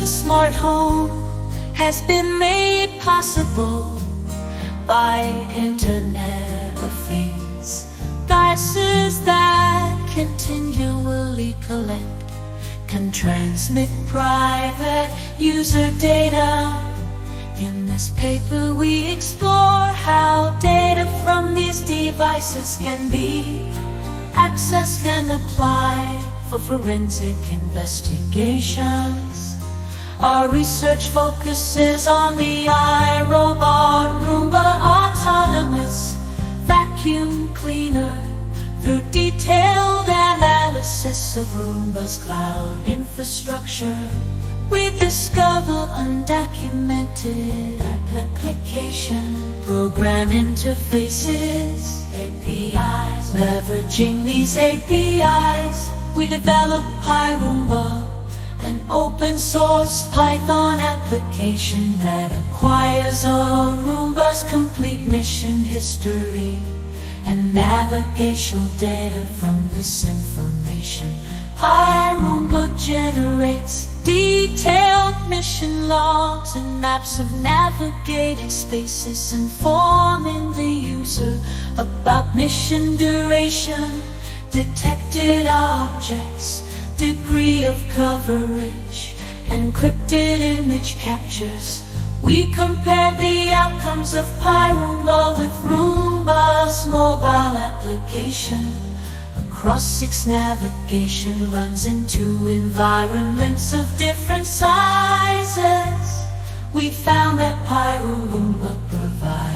The smart home has been made possible by Internet of Things. Devices that continually collect, can transmit private user data. In this paper we explore how data from these devices can be accessed and applied for forensic investigations. Our research focuses on the iRobot Roomba autonomous vacuum cleaner. Through detailed analysis of Roomba's cloud infrastructure, we discover undocumented application program interfaces, APIs. Leveraging these APIs, we develop iRoomba, an open source Python application that acquires a Roomba's complete mission history and navigational data from this information. iRoomba generates detailed mission logs and maps of navigating spaces, informing the user about mission duration, detected objects, degree of coverage, encrypted image captures. We compared the outcomes of iRoomba with Roomba's mobile application. Across 6 navigation runs into environments of different sizes. We found that iRoomba provides